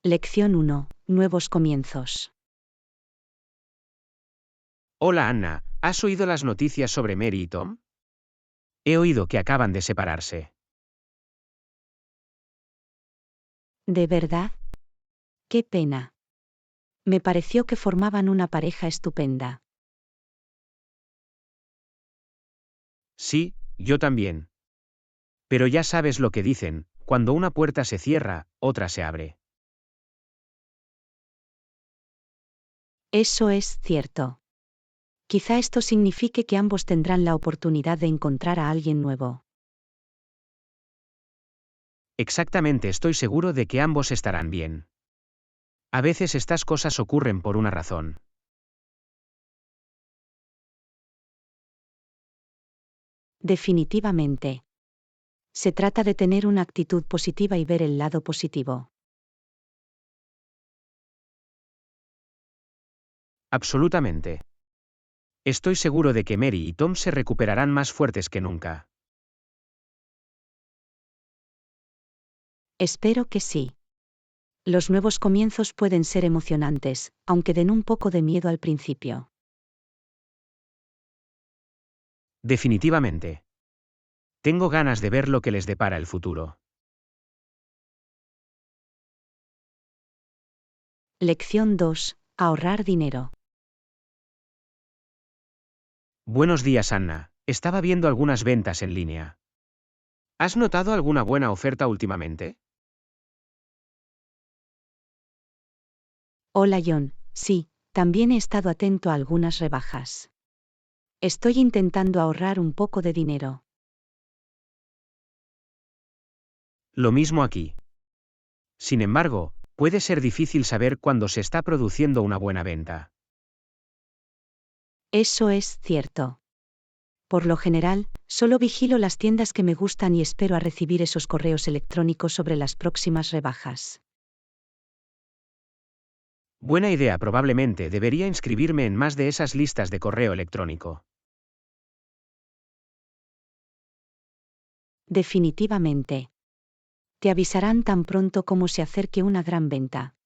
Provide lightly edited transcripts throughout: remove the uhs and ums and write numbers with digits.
Lección 1. Nuevos comienzos. Hola Anna, ¿has oído las noticias sobre Mary y Tom? He oído que acaban de separarse. ¿De verdad? ¡Qué pena! Me pareció que formaban una pareja estupenda. Sí, yo también. Pero ya sabes lo que dicen, cuando una puerta se cierra, otra se abre. Eso es cierto. Quizá esto signifique que ambos tendrán la oportunidad de encontrar a alguien nuevo. Exactamente, estoy seguro de que ambos estarán bien. A veces estas cosas ocurren por una razón. Definitivamente. Se trata de tener una actitud positiva y ver el lado positivo. Absolutamente. Estoy seguro de que Mary y Tom se recuperarán más fuertes que nunca. Espero que sí. Los nuevos comienzos pueden ser emocionantes, aunque den un poco de miedo al principio. Definitivamente. Tengo ganas de ver lo que les depara el futuro. Lección 2. Ahorrar dinero. Buenos días Anna, estaba viendo algunas ventas en línea. ¿Has notado alguna buena oferta últimamente? Hola John, sí, también he estado atento a algunas rebajas. Estoy intentando ahorrar un poco de dinero. Lo mismo aquí. Sin embargo, puede ser difícil saber cuándo se está produciendo una buena venta. Eso es cierto. Por lo general, solo vigilo las tiendas que me gustan y espero a recibir esos correos electrónicos sobre las próximas rebajas. Buena idea, probablemente debería inscribirme en más de esas listas de correo electrónico. Definitivamente. Te avisarán tan pronto como se acerque una gran venta.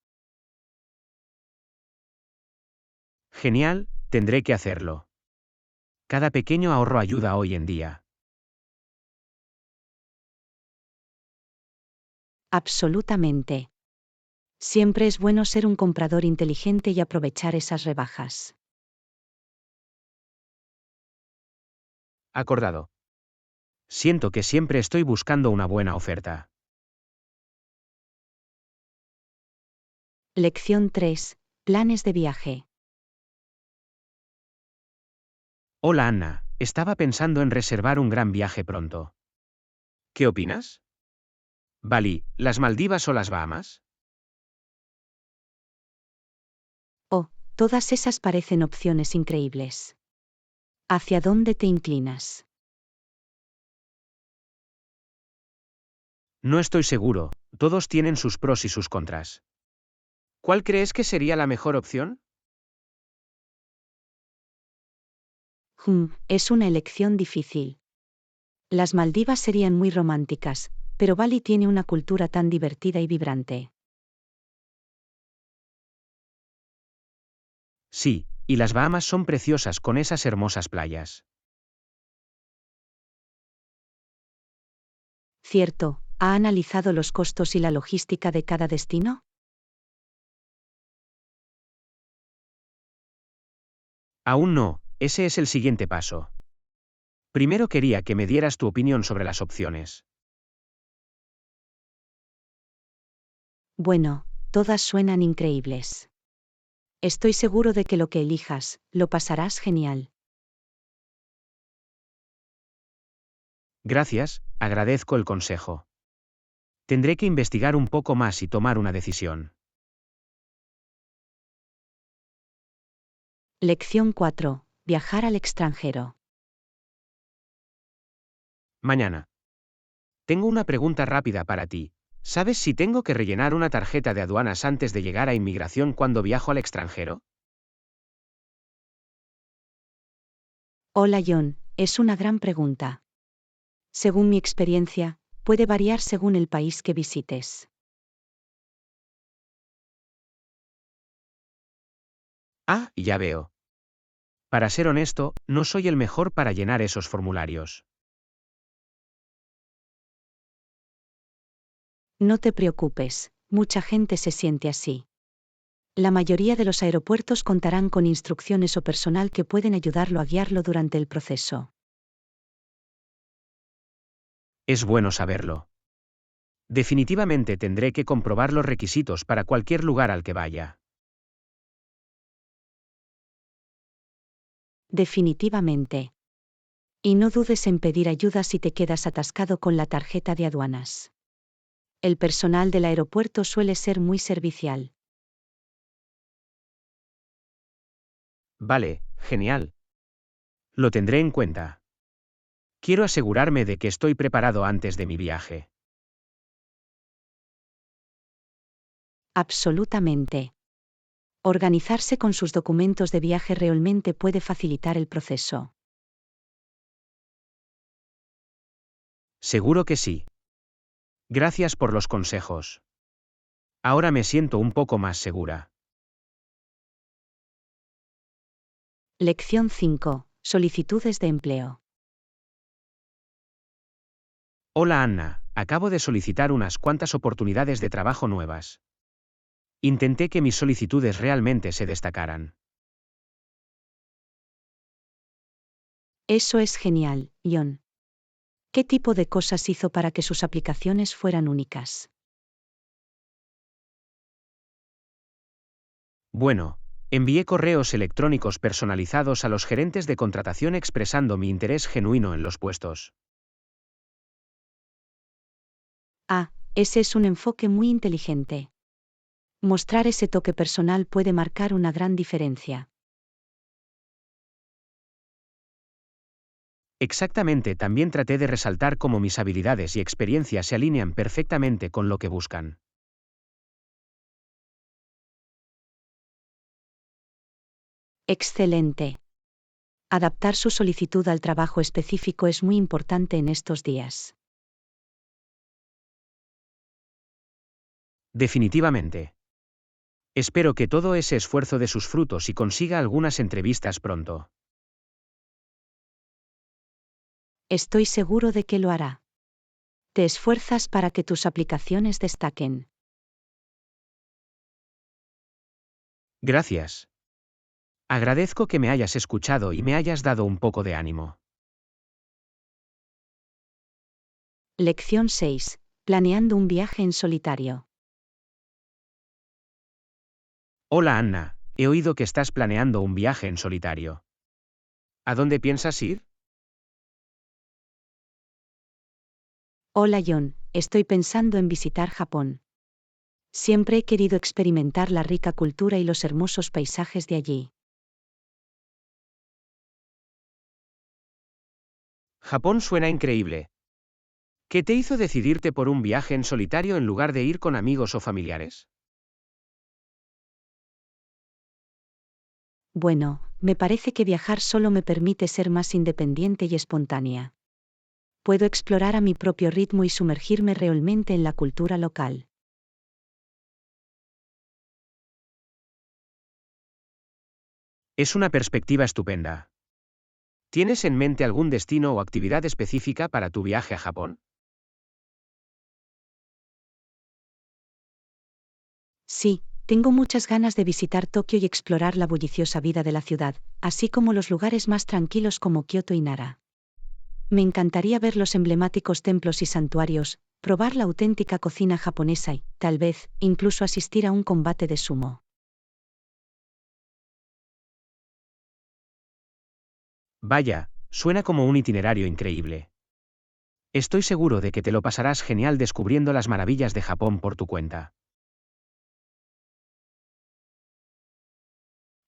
Genial, tendré que hacerlo. Cada pequeño ahorro ayuda hoy en día. Absolutamente. Siempre es bueno ser un comprador inteligente y aprovechar esas rebajas. Acordado. Siento que siempre estoy buscando una buena oferta. Lección 3. Planes de viaje. Hola Anna, estaba pensando en reservar un gran viaje pronto. ¿Qué opinas? ¿Bali, las Maldivas o las Bahamas? Oh, todas esas parecen opciones increíbles. ¿Hacia dónde te inclinas? No estoy seguro, todos tienen sus pros y sus contras. ¿Cuál crees que sería la mejor opción? Es una elección difícil. Las Maldivas serían muy románticas, pero Bali tiene una cultura tan divertida y vibrante. Sí, y las Bahamas son preciosas con esas hermosas playas. Cierto, ¿ha analizado los costos y la logística de cada destino? Aún no, ese es el siguiente paso. Primero quería que me dieras tu opinión sobre las opciones. Bueno, todas suenan increíbles. Estoy seguro de que lo que elijas, lo pasarás genial. Gracias, agradezco el consejo. Tendré que investigar un poco más y tomar una decisión. Lección 4. Viajar al extranjero. Mañana. Tengo una pregunta rápida para ti. ¿Sabes si tengo que rellenar una tarjeta de aduanas antes de llegar a inmigración cuando viajo al extranjero? Hola John, es una gran pregunta. Según mi experiencia, puede variar según el país que visites. Ah, ya veo. Para ser honesto, no soy el mejor para llenar esos formularios. No te preocupes, mucha gente se siente así. La mayoría de los aeropuertos contarán con instrucciones o personal que pueden ayudarlo a guiarlo durante el proceso. Es bueno saberlo. Definitivamente tendré que comprobar los requisitos para cualquier lugar al que vaya. Definitivamente. Y no dudes en pedir ayuda si te quedas atascado con la tarjeta de aduanas. El personal del aeropuerto suele ser muy servicial. Vale, genial. Lo tendré en cuenta. Quiero asegurarme de que estoy preparado antes de mi viaje. Absolutamente. Organizarse con sus documentos de viaje realmente puede facilitar el proceso. Seguro que sí. Gracias por los consejos. Ahora me siento un poco más segura. Lección 5. Solicitudes de empleo. Hola Anna, acabo de solicitar unas cuantas oportunidades de trabajo nuevas. Intenté que mis solicitudes realmente se destacaran. Eso es genial, John. ¿Qué tipo de cosas hizo para que sus aplicaciones fueran únicas? Bueno, envié correos electrónicos personalizados a los gerentes de contratación expresando mi interés genuino en los puestos. Ah, ese es un enfoque muy inteligente. Mostrar ese toque personal puede marcar una gran diferencia. Exactamente, también traté de resaltar cómo mis habilidades y experiencias se alinean perfectamente con lo que buscan. Excelente. Adaptar su solicitud al trabajo específico es muy importante en estos días. Definitivamente. Espero que todo ese esfuerzo dé sus frutos y consiga algunas entrevistas pronto. Estoy seguro de que lo hará. Te esfuerzas para que tus aplicaciones destaquen. Gracias. Agradezco que me hayas escuchado y me hayas dado un poco de ánimo. Lección 6. Planeando un viaje en solitario. Hola Anna, he oído que estás planeando un viaje en solitario. ¿A dónde piensas ir? Hola John, estoy pensando en visitar Japón. Siempre he querido experimentar la rica cultura y los hermosos paisajes de allí. Japón suena increíble. ¿Qué te hizo decidirte por un viaje en solitario en lugar de ir con amigos o familiares? Bueno, me parece que viajar solo me permite ser más independiente y espontánea. Puedo explorar a mi propio ritmo y sumergirme realmente en la cultura local. Es una perspectiva estupenda. ¿Tienes en mente algún destino o actividad específica para tu viaje a Japón? Sí, tengo muchas ganas de visitar Tokio y explorar la bulliciosa vida de la ciudad, así como los lugares más tranquilos como Kioto y Nara. Me encantaría ver los emblemáticos templos y santuarios, probar la auténtica cocina japonesa y, tal vez, incluso asistir a un combate de sumo. Vaya, suena como un itinerario increíble. Estoy seguro de que te lo pasarás genial descubriendo las maravillas de Japón por tu cuenta.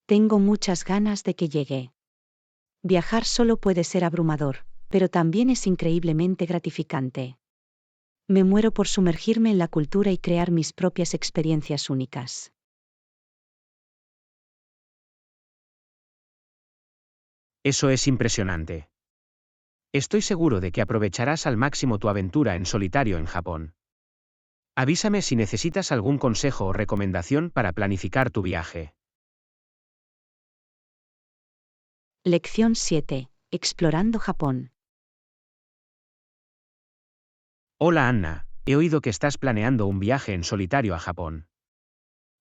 Tengo muchas ganas de que llegue. Viajar solo puede ser abrumador, pero también es increíblemente gratificante. Me muero por sumergirme en la cultura y crear mis propias experiencias únicas. Eso es impresionante. Estoy seguro de que aprovecharás al máximo tu aventura en solitario en Japón. Avísame si necesitas algún consejo o recomendación para planificar tu viaje. Lección 7. Explorando Japón. Hola Anna, he oído que estás planeando un viaje en solitario a Japón.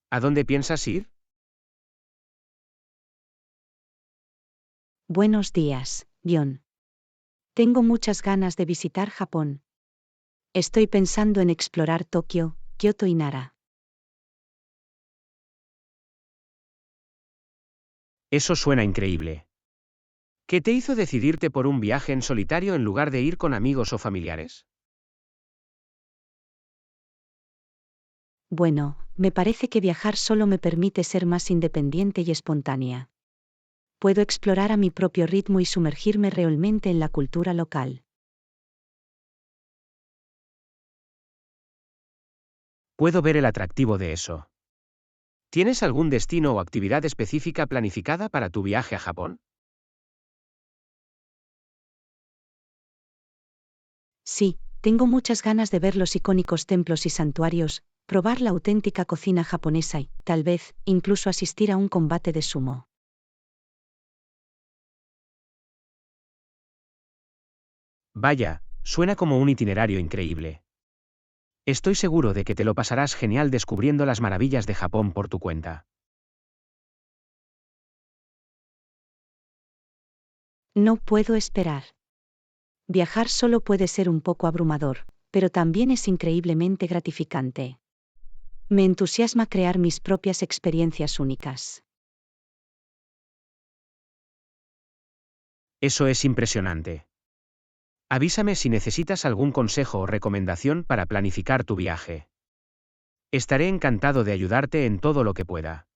¿A dónde piensas ir? Buenos días, Dion. Tengo muchas ganas de visitar Japón. Estoy pensando en explorar Tokio, Kioto y Nara. Eso suena increíble. ¿Qué te hizo decidirte por un viaje en solitario en lugar de ir con amigos o familiares? Bueno, me parece que viajar solo me permite ser más independiente y espontánea. Puedo explorar a mi propio ritmo y sumergirme realmente en la cultura local. Puedo ver el atractivo de eso. ¿Tienes algún destino o actividad específica planificada para tu viaje a Japón? Sí, tengo muchas ganas de ver los icónicos templos y santuarios, probar la auténtica cocina japonesa y, tal vez, incluso asistir a un combate de sumo. Vaya, suena como un itinerario increíble. Estoy seguro de que te lo pasarás genial descubriendo las maravillas de Japón por tu cuenta. No puedo esperar. Viajar solo puede ser un poco abrumador, pero también es increíblemente gratificante. Me entusiasma crear mis propias experiencias únicas. Eso es impresionante. Avísame si necesitas algún consejo o recomendación para planificar tu viaje. Estaré encantado de ayudarte en todo lo que pueda.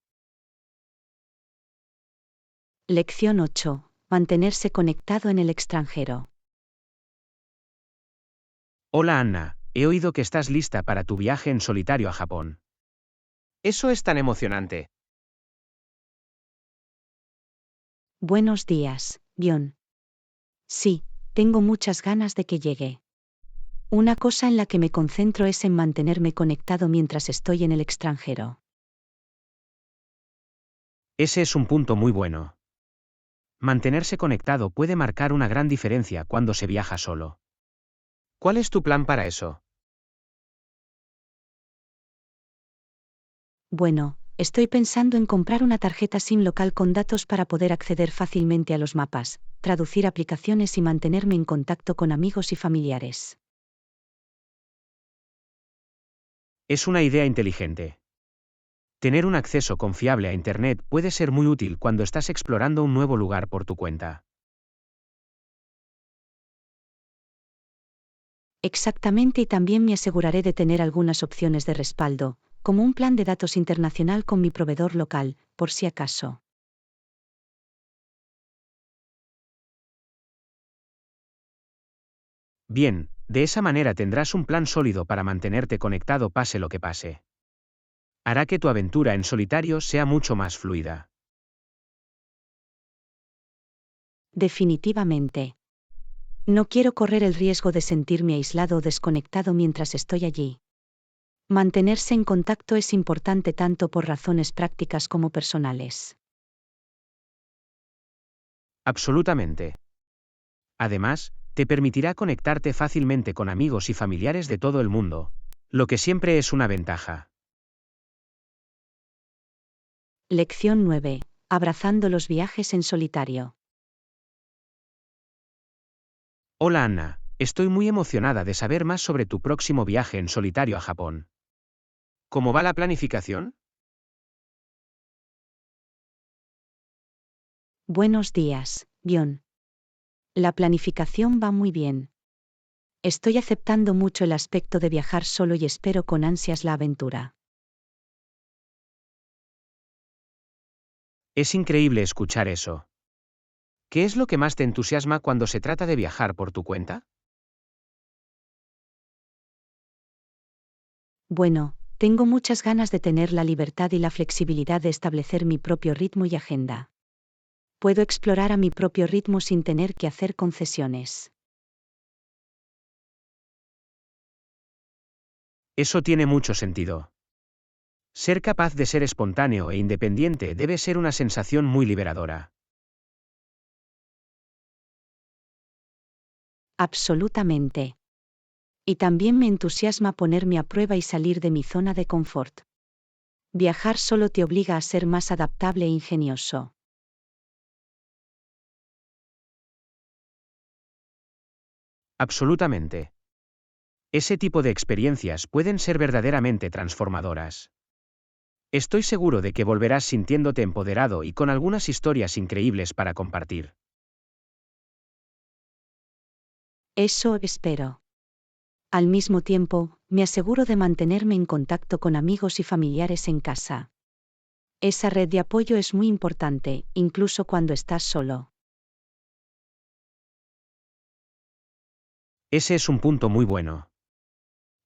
Lección 8. Mantenerse conectado en el extranjero. Hola Anna, he oído que estás lista para tu viaje en solitario a Japón. Eso es tan emocionante. Buenos días, Dion. Sí, tengo muchas ganas de que llegue. Una cosa en la que me concentro es en mantenerme conectado mientras estoy en el extranjero. Ese es un punto muy bueno. Mantenerse conectado puede marcar una gran diferencia cuando se viaja solo. ¿Cuál es tu plan para eso? Bueno, estoy pensando en comprar una tarjeta SIM local con datos para poder acceder fácilmente a los mapas, traducir aplicaciones y mantenerme en contacto con amigos y familiares. Es una idea inteligente. Tener un acceso confiable a Internet puede ser muy útil cuando estás explorando un nuevo lugar por tu cuenta. Exactamente, y también me aseguraré de tener algunas opciones de respaldo, como un plan de datos internacional con mi proveedor local, por si acaso. Bien, de esa manera tendrás un plan sólido para mantenerte conectado pase lo que pase. Hará que tu aventura en solitario sea mucho más fluida. Definitivamente. No quiero correr el riesgo de sentirme aislado o desconectado mientras estoy allí. Mantenerse en contacto es importante tanto por razones prácticas como personales. Absolutamente. Además, te permitirá conectarte fácilmente con amigos y familiares de todo el mundo, lo que siempre es una ventaja. Lección 9. Abrazando los viajes en solitario. Hola Anna, estoy muy emocionada de saber más sobre tu próximo viaje en solitario a Japón. ¿Cómo va la planificación? Buenos días, Dion. La planificación va muy bien. Estoy aceptando mucho el aspecto de viajar solo y espero con ansias la aventura. Es increíble escuchar eso. ¿Qué es lo que más te entusiasma cuando se trata de viajar por tu cuenta? Bueno, tengo muchas ganas de tener la libertad y la flexibilidad de establecer mi propio ritmo y agenda. Puedo explorar a mi propio ritmo sin tener que hacer concesiones. Eso tiene mucho sentido. Ser capaz de ser espontáneo e independiente debe ser una sensación muy liberadora. Absolutamente. Y también me entusiasma ponerme a prueba y salir de mi zona de confort. Viajar solo te obliga a ser más adaptable e ingenioso. Absolutamente. Ese tipo de experiencias pueden ser verdaderamente transformadoras. Estoy seguro de que volverás sintiéndote empoderado y con algunas historias increíbles para compartir. Eso espero. Al mismo tiempo, me aseguro de mantenerme en contacto con amigos y familiares en casa. Esa red de apoyo es muy importante, incluso cuando estás solo. Ese es un punto muy bueno.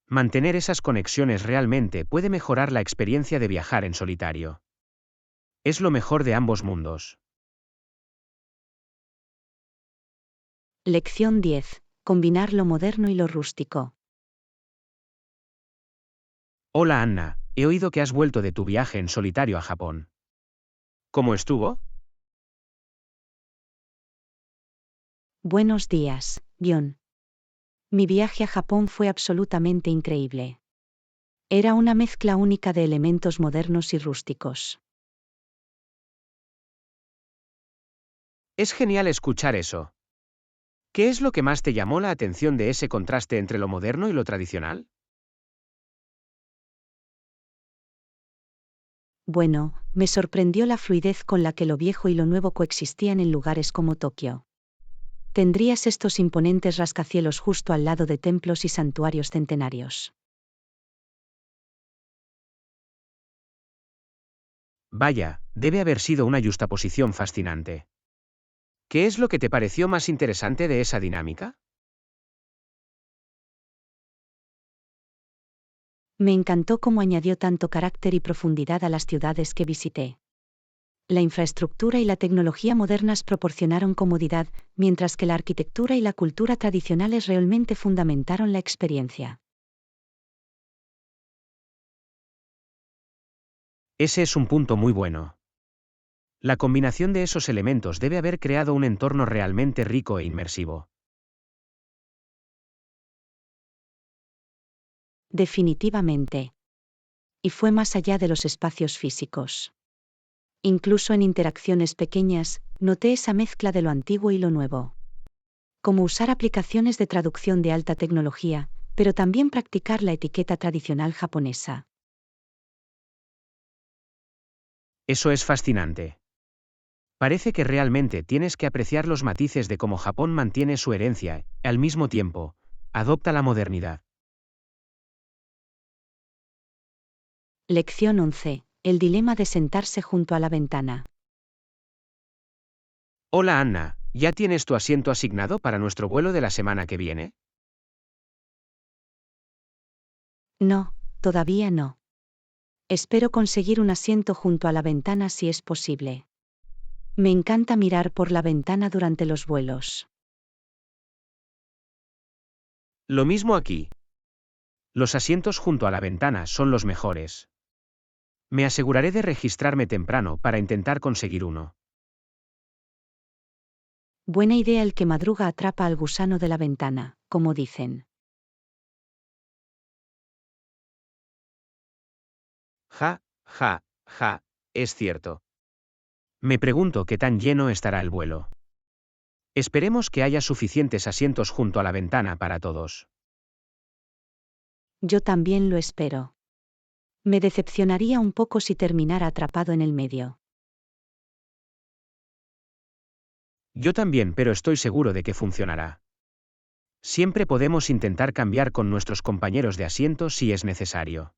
Mantener esas conexiones realmente puede mejorar la experiencia de viajar en solitario. Es lo mejor de ambos mundos. Lección 10. Combinar lo moderno y lo rústico. Hola Anna, he oído que has vuelto de tu viaje en solitario a Japón. ¿Cómo estuvo? Buenos días, John. Mi viaje a Japón fue absolutamente increíble. Era una mezcla única de elementos modernos y rústicos. Es genial escuchar eso. ¿Qué es lo que más te llamó la atención de ese contraste entre lo moderno y lo tradicional? Bueno, me sorprendió la fluidez con la que lo viejo y lo nuevo coexistían en lugares como Tokio. Tendrías estos imponentes rascacielos justo al lado de templos y santuarios centenarios. Vaya, debe haber sido una yuxtaposición fascinante. ¿Qué es lo que te pareció más interesante de esa dinámica? Me encantó cómo añadió tanto carácter y profundidad a las ciudades que visité. La infraestructura y la tecnología modernas proporcionaron comodidad, mientras que la arquitectura y la cultura tradicionales realmente fundamentaron la experiencia. Ese es un punto muy bueno. La combinación de esos elementos debe haber creado un entorno realmente rico e inmersivo. Definitivamente. Y fue más allá de los espacios físicos. Incluso en interacciones pequeñas, noté esa mezcla de lo antiguo y lo nuevo. Como usar aplicaciones de traducción de alta tecnología, pero también practicar la etiqueta tradicional japonesa. Eso es fascinante. Parece que realmente tienes que apreciar los matices de cómo Japón mantiene su herencia, y, al mismo tiempo, adopta la modernidad. Lección 11. El dilema de sentarse junto a la ventana. Hola Anna, ¿ya tienes tu asiento asignado para nuestro vuelo de la semana que viene? No, todavía no. Espero conseguir un asiento junto a la ventana si es posible. Me encanta mirar por la ventana durante los vuelos. Lo mismo aquí. Los asientos junto a la ventana son los mejores. Me aseguraré de registrarme temprano para intentar conseguir uno. Buena idea, el que madruga atrapa al gusano de la ventana, como dicen. Ja, ja, ja, es cierto. Me pregunto qué tan lleno estará el vuelo. Esperemos que haya suficientes asientos junto a la ventana para todos. Yo también lo espero. Me decepcionaría un poco si terminara atrapado en el medio. Yo también, pero estoy seguro de que funcionará. Siempre podemos intentar cambiar con nuestros compañeros de asiento si es necesario.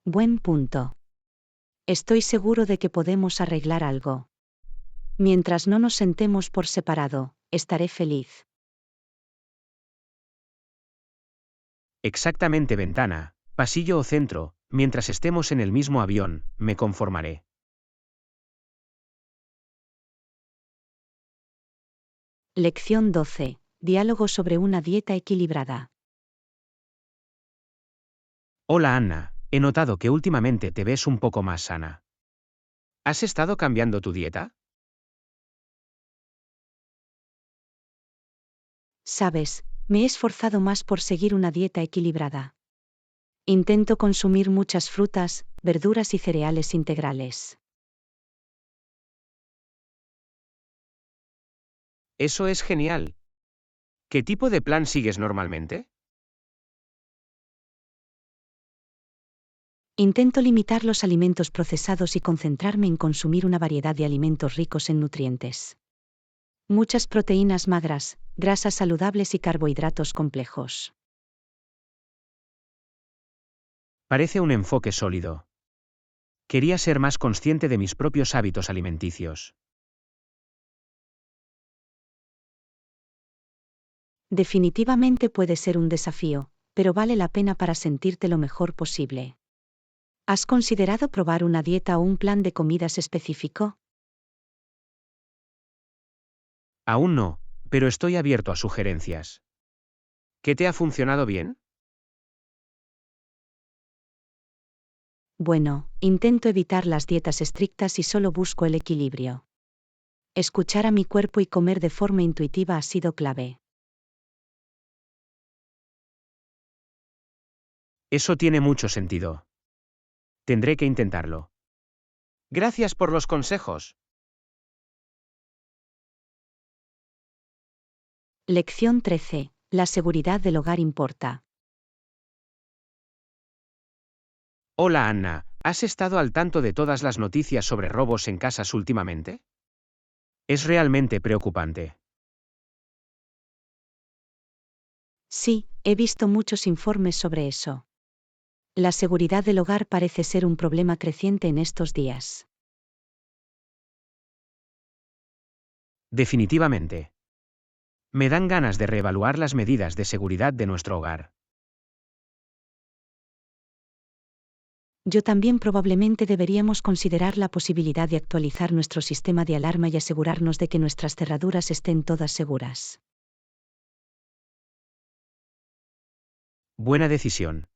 Buen punto. Estoy seguro de que podemos arreglar algo. Mientras no nos sentemos por separado, estaré feliz. Exactamente, ventana, pasillo o centro, mientras estemos en el mismo avión, me conformaré. Lección 12. Diálogo sobre una dieta equilibrada. Hola Anna, he notado que últimamente te ves un poco más sana. ¿Has estado cambiando tu dieta? Sabes, me he esforzado más por seguir una dieta equilibrada. Intento consumir muchas frutas, verduras y cereales integrales. Eso es genial. ¿Qué tipo de plan sigues normalmente? Intento limitar los alimentos procesados y concentrarme en consumir una variedad de alimentos ricos en nutrientes. Muchas proteínas magras, grasas saludables y carbohidratos complejos. Parece un enfoque sólido. Quería ser más consciente de mis propios hábitos alimenticios. Definitivamente puede ser un desafío, pero vale la pena para sentirte lo mejor posible. ¿Has considerado probar una dieta o un plan de comidas específico? Aún no, pero estoy abierto a sugerencias. ¿Qué te ha funcionado bien? Bueno, intento evitar las dietas estrictas y solo busco el equilibrio. Escuchar a mi cuerpo y comer de forma intuitiva ha sido clave. Eso tiene mucho sentido. Tendré que intentarlo. Gracias por los consejos. Lección 13. La seguridad del hogar importa. Hola Anna, ¿has estado al tanto de todas las noticias sobre robos en casas últimamente? Es realmente preocupante. Sí, he visto muchos informes sobre eso. La seguridad del hogar parece ser un problema creciente en estos días. Definitivamente. Me dan ganas de reevaluar las medidas de seguridad de nuestro hogar. Yo también probablemente deberíamos considerar la posibilidad de actualizar nuestro sistema de alarma y asegurarnos de que nuestras cerraduras estén todas seguras. Buena decisión.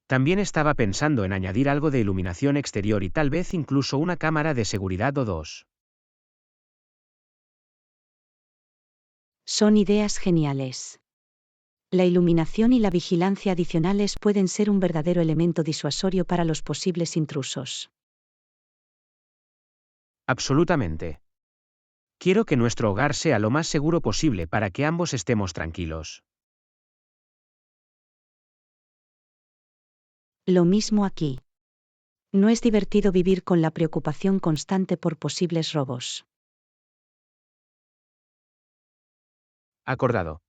También estaba pensando en añadir algo de iluminación exterior y tal vez incluso una cámara de seguridad o dos. Son ideas geniales. La iluminación y la vigilancia adicionales pueden ser un verdadero elemento disuasorio para los posibles intrusos. Absolutamente. Quiero que nuestro hogar sea lo más seguro posible para que ambos estemos tranquilos. Lo mismo aquí. No es divertido vivir con la preocupación constante por posibles robos. Acordado.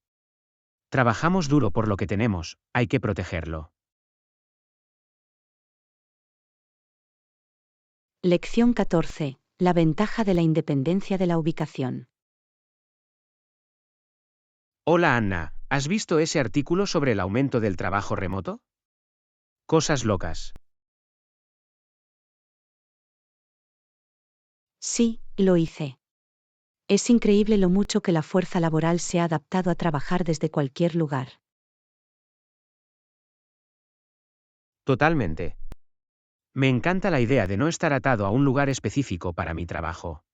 Trabajamos duro por lo que tenemos, hay que protegerlo. Lección 14. La ventaja de la independencia de la ubicación. Hola Anna, ¿has visto ese artículo sobre el aumento del trabajo remoto? Cosas locas. Sí, lo hice. Es increíble lo mucho que la fuerza laboral se ha adaptado a trabajar desde cualquier lugar. Totalmente. Me encanta la idea de no estar atado a un lugar específico para mi trabajo.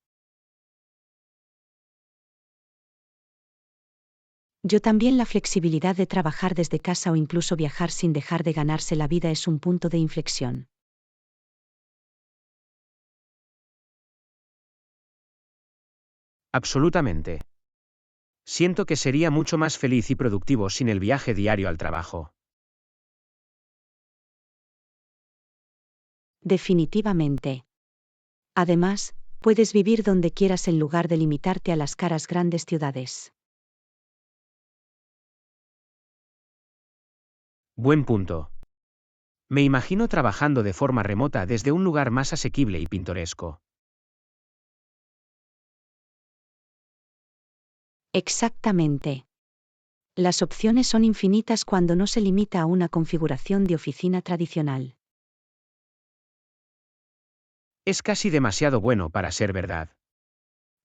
Yo también la flexibilidad de trabajar desde casa o incluso viajar sin dejar de ganarse la vida es un punto de inflexión. Absolutamente. Siento que sería mucho más feliz y productivo sin el viaje diario al trabajo. Definitivamente. Además, puedes vivir donde quieras en lugar de limitarte a las caras grandes ciudades. Buen punto. Me imagino trabajando de forma remota desde un lugar más asequible y pintoresco. Exactamente. Las opciones son infinitas cuando no se limita a una configuración de oficina tradicional. Es casi demasiado bueno para ser verdad.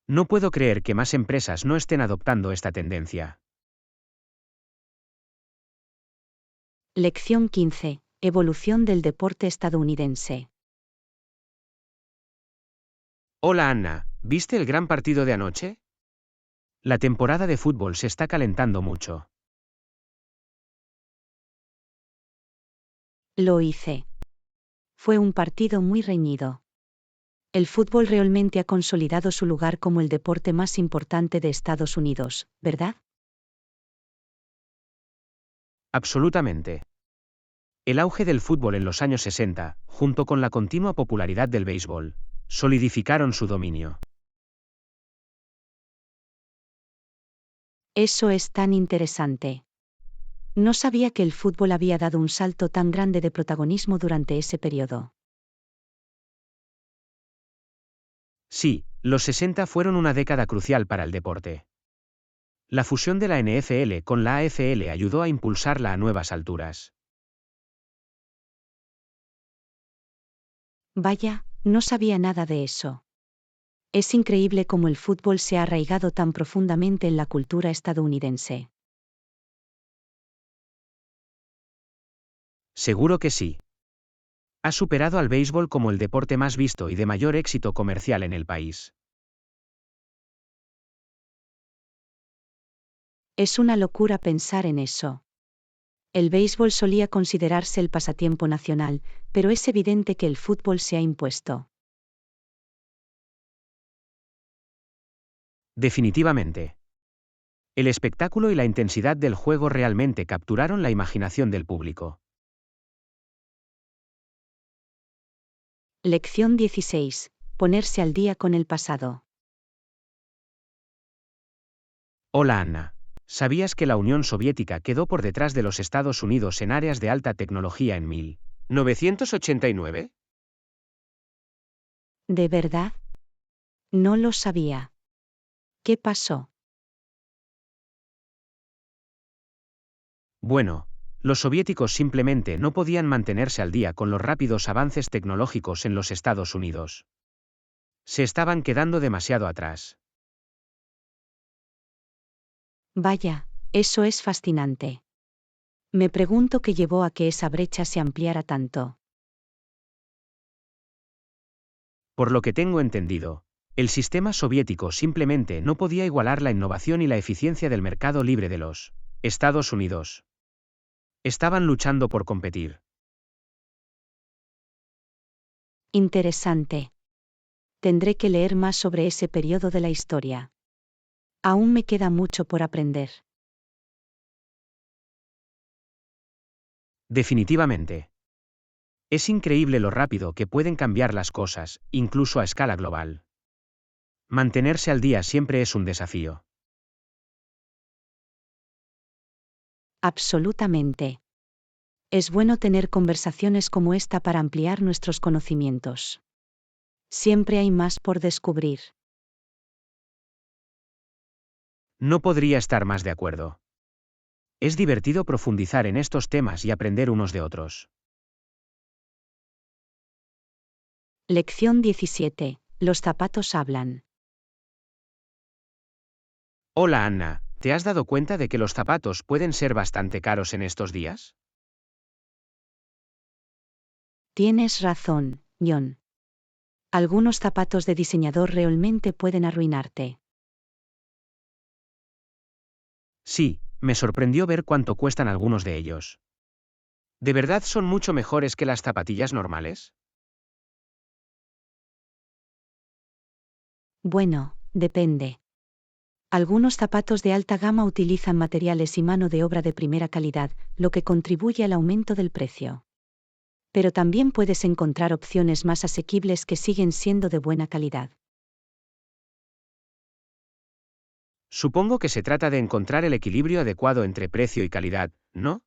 No puedo creer que más empresas no estén adoptando esta tendencia. Lección 15. Evolución del deporte estadounidense. Hola Anna, ¿viste el gran partido de anoche? La temporada de fútbol se está calentando mucho. Lo hice. Fue un partido muy reñido. El fútbol realmente ha consolidado su lugar como el deporte más importante de Estados Unidos, ¿verdad? Absolutamente. El auge del fútbol en los años 60, junto con la continua popularidad del béisbol, solidificaron su dominio. Eso es tan interesante. No sabía que el fútbol había dado un salto tan grande de protagonismo durante ese periodo. Sí, los 60 fueron una década crucial para el deporte. La fusión de la NFL con la AFL ayudó a impulsarla a nuevas alturas. Vaya, no sabía nada de eso. Es increíble cómo el fútbol se ha arraigado tan profundamente en la cultura estadounidense. Seguro que sí. Ha superado al béisbol como el deporte más visto y de mayor éxito comercial en el país. Es una locura pensar en eso. El béisbol solía considerarse el pasatiempo nacional, pero es evidente que el fútbol se ha impuesto. Definitivamente. El espectáculo y la intensidad del juego realmente capturaron la imaginación del público. Lección 16. Ponerse al día con el pasado. Hola Anna. ¿Sabías que la Unión Soviética quedó por detrás de los Estados Unidos en áreas de alta tecnología en 1989? ¿De verdad? No lo sabía. ¿Qué pasó? Bueno, los soviéticos simplemente no podían mantenerse al día con los rápidos avances tecnológicos en los Estados Unidos. Se estaban quedando demasiado atrás. Vaya, eso es fascinante. Me pregunto qué llevó a que esa brecha se ampliara tanto. Por lo que tengo entendido, el sistema soviético simplemente no podía igualar la innovación y la eficiencia del mercado libre de los Estados Unidos. Estaban luchando por competir. Interesante. Tendré que leer más sobre ese periodo de la historia. Aún me queda mucho por aprender. Definitivamente. Es increíble lo rápido que pueden cambiar las cosas, incluso a escala global. Mantenerse al día siempre es un desafío. Absolutamente. Es bueno tener conversaciones como esta para ampliar nuestros conocimientos. Siempre hay más por descubrir. No podría estar más de acuerdo. Es divertido profundizar en estos temas y aprender unos de otros. Lección 17. Los zapatos hablan. Hola Anna, ¿te has dado cuenta de que los zapatos pueden ser bastante caros en estos días? Tienes razón, John. Algunos zapatos de diseñador realmente pueden arruinarte. Sí, me sorprendió ver cuánto cuestan algunos de ellos. ¿De verdad son mucho mejores que las zapatillas normales? Bueno, depende. Algunos zapatos de alta gama utilizan materiales y mano de obra de primera calidad, lo que contribuye al aumento del precio. Pero también puedes encontrar opciones más asequibles que siguen siendo de buena calidad. Supongo que se trata de encontrar el equilibrio adecuado entre precio y calidad, ¿no?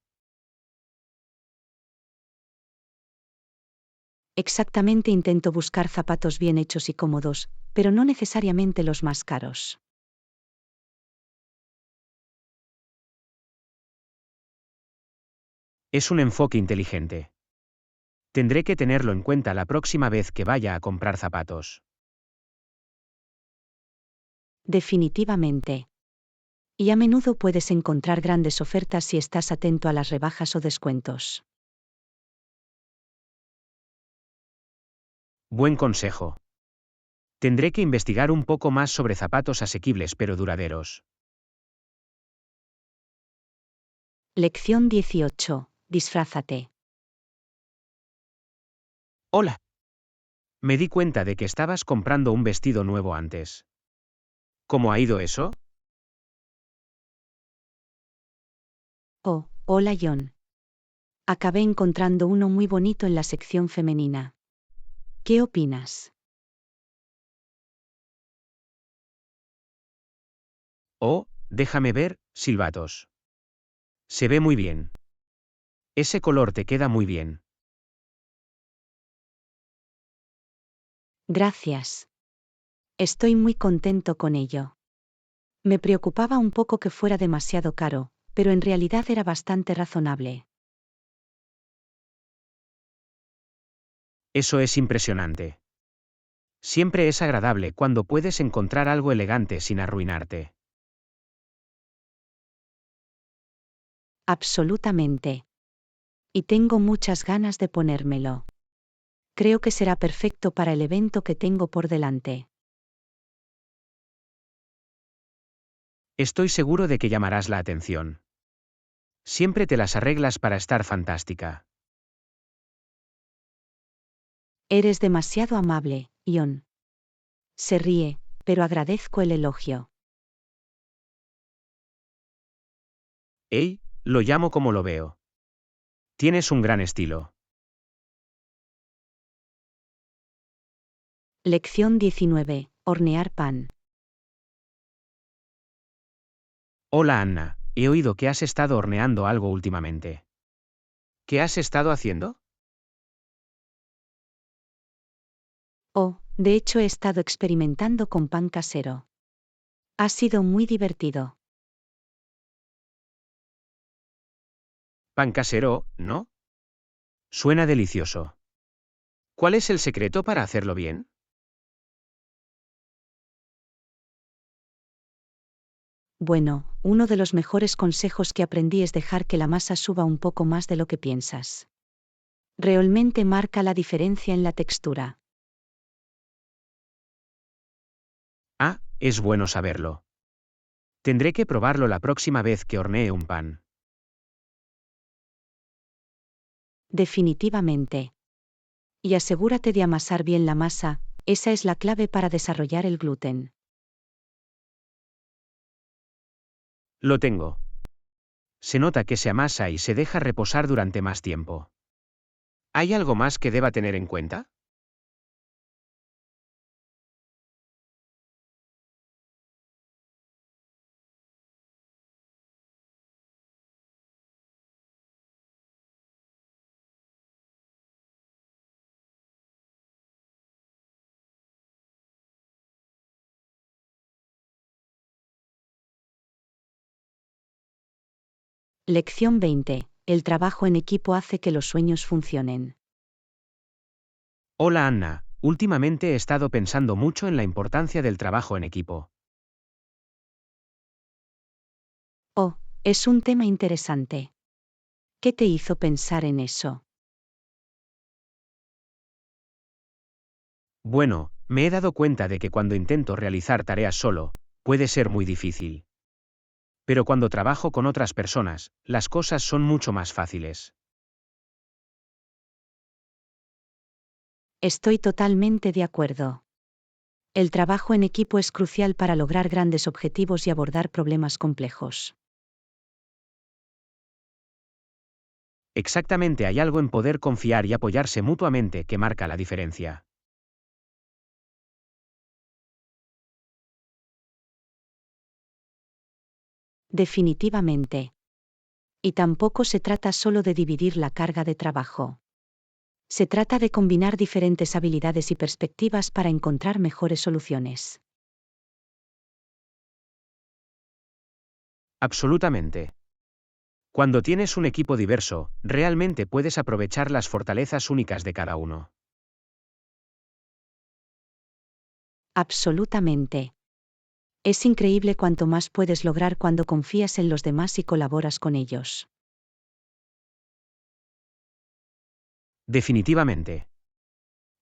Exactamente, intento buscar zapatos bien hechos y cómodos, pero no necesariamente los más caros. Es un enfoque inteligente. Tendré que tenerlo en cuenta la próxima vez que vaya a comprar zapatos. Definitivamente. Y a menudo puedes encontrar grandes ofertas si estás atento a las rebajas o descuentos. Buen consejo. Tendré que investigar un poco más sobre zapatos asequibles pero duraderos. Lección 18. Disfrázate. Hola. Me di cuenta de que estabas comprando un vestido nuevo antes. ¿Cómo ha ido eso? Oh, hola John. Acabé encontrando uno muy bonito en la sección femenina. ¿Qué opinas? Oh, déjame ver, silbatos. Se ve muy bien. Ese color te queda muy bien. Gracias. Estoy muy contento con ello. Me preocupaba un poco que fuera demasiado caro, pero en realidad era bastante razonable. Eso es impresionante. Siempre es agradable cuando puedes encontrar algo elegante sin arruinarte. Absolutamente. Y tengo muchas ganas de ponérmelo. Creo que será perfecto para el evento que tengo por delante. Estoy seguro de que llamarás la atención. Siempre te las arreglas para estar fantástica. Eres demasiado amable, Ion. Se ríe, pero agradezco el elogio. Ey, lo llamo como lo veo. Tienes un gran estilo. Lección 19. Hornear pan. Hola Anna, he oído que has estado horneando algo últimamente. ¿Qué has estado haciendo? Oh, de hecho he estado experimentando con pan casero. Ha sido muy divertido. Pan casero, ¿no? Suena delicioso. ¿Cuál es el secreto para hacerlo bien? Bueno, uno de los mejores consejos que aprendí es dejar que la masa suba un poco más de lo que piensas. Realmente marca la diferencia en la textura. Ah, es bueno saberlo. Tendré que probarlo la próxima vez que hornee un pan. Definitivamente. Y asegúrate de amasar bien la masa, esa es la clave para desarrollar el gluten. Lo tengo. Se nota que se amasa y se deja reposar durante más tiempo. ¿Hay algo más que deba tener en cuenta? Lección 20. El trabajo en equipo hace que los sueños funcionen. Hola Anna, últimamente he estado pensando mucho en la importancia del trabajo en equipo. Oh, es un tema interesante. ¿Qué te hizo pensar en eso? Bueno, me he dado cuenta de que cuando intento realizar tareas solo, puede ser muy difícil. Pero cuando trabajo con otras personas, las cosas son mucho más fáciles. Estoy totalmente de acuerdo. El trabajo en equipo es crucial para lograr grandes objetivos y abordar problemas complejos. Exactamente, hay algo en poder confiar y apoyarse mutuamente que marca la diferencia. Definitivamente. Y tampoco se trata solo de dividir la carga de trabajo. Se trata de combinar diferentes habilidades y perspectivas para encontrar mejores soluciones. Absolutamente. Cuando tienes un equipo diverso, realmente puedes aprovechar las fortalezas únicas de cada uno. Absolutamente. Es increíble cuánto más puedes lograr cuando confías en los demás y colaboras con ellos. Definitivamente.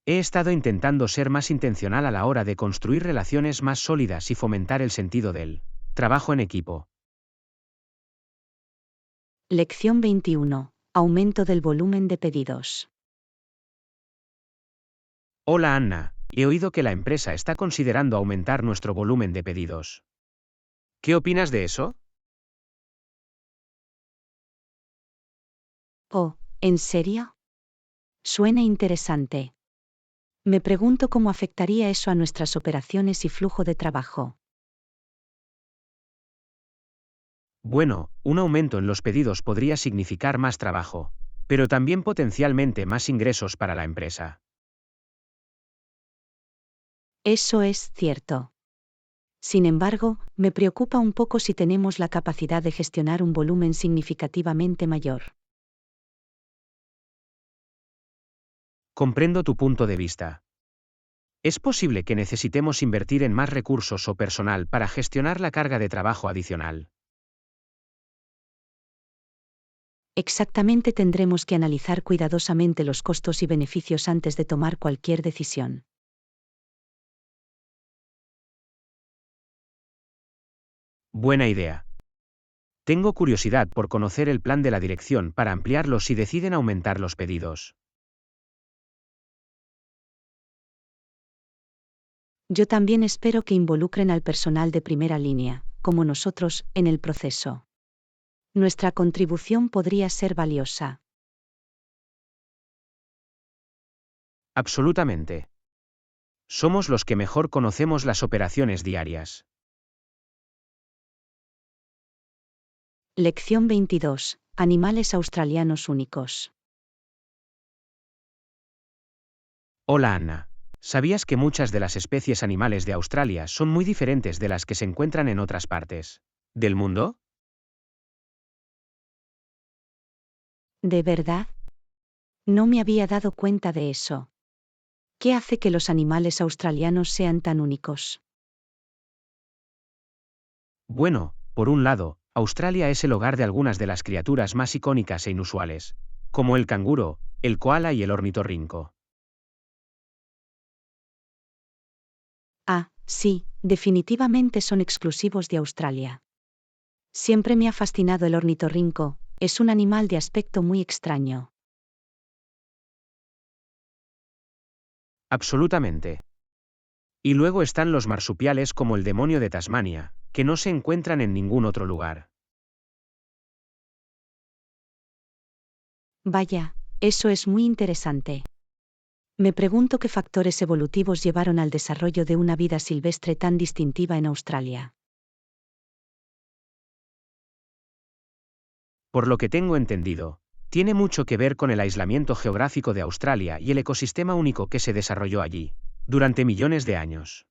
He estado intentando ser más intencional a la hora de construir relaciones más sólidas y fomentar el sentido del trabajo en equipo. Lección 21. Aumento del volumen de pedidos. Hola Anna, he oído que la empresa está considerando aumentar nuestro volumen de pedidos. ¿Qué opinas de eso? Oh, ¿en serio? Suena interesante. Me pregunto cómo afectaría eso a nuestras operaciones y flujo de trabajo. Bueno, un aumento en los pedidos podría significar más trabajo, pero también potencialmente más ingresos para la empresa. Eso es cierto. Sin embargo, me preocupa un poco si tenemos la capacidad de gestionar un volumen significativamente mayor. Comprendo tu punto de vista. Es posible que necesitemos invertir en más recursos o personal para gestionar la carga de trabajo adicional. Exactamente, tendremos que analizar cuidadosamente los costos y beneficios antes de tomar cualquier decisión. Buena idea. Tengo curiosidad por conocer el plan de la dirección para ampliarlo si deciden aumentar los pedidos. Yo también espero que involucren al personal de primera línea, como nosotros, en el proceso. Nuestra contribución podría ser valiosa. Absolutamente. Somos los que mejor conocemos las operaciones diarias. Lección 22. Animales australianos únicos. Hola Anna. ¿Sabías que muchas de las especies animales de Australia son muy diferentes de las que se encuentran en otras partes del mundo? ¿De verdad? No me había dado cuenta de eso. ¿Qué hace que los animales australianos sean tan únicos? Bueno, por un lado, Australia es el hogar de algunas de las criaturas más icónicas e inusuales, como el canguro, el koala y el ornitorrinco. Ah, sí, definitivamente son exclusivos de Australia. Siempre me ha fascinado el ornitorrinco, es un animal de aspecto muy extraño. Absolutamente. Y luego están los marsupiales como el demonio de Tasmania, que no se encuentran en ningún otro lugar. Vaya, eso es muy interesante. Me pregunto qué factores evolutivos llevaron al desarrollo de una vida silvestre tan distintiva en Australia. Por lo que tengo entendido, tiene mucho que ver con el aislamiento geográfico de Australia y el ecosistema único que se desarrolló allí, durante millones de años.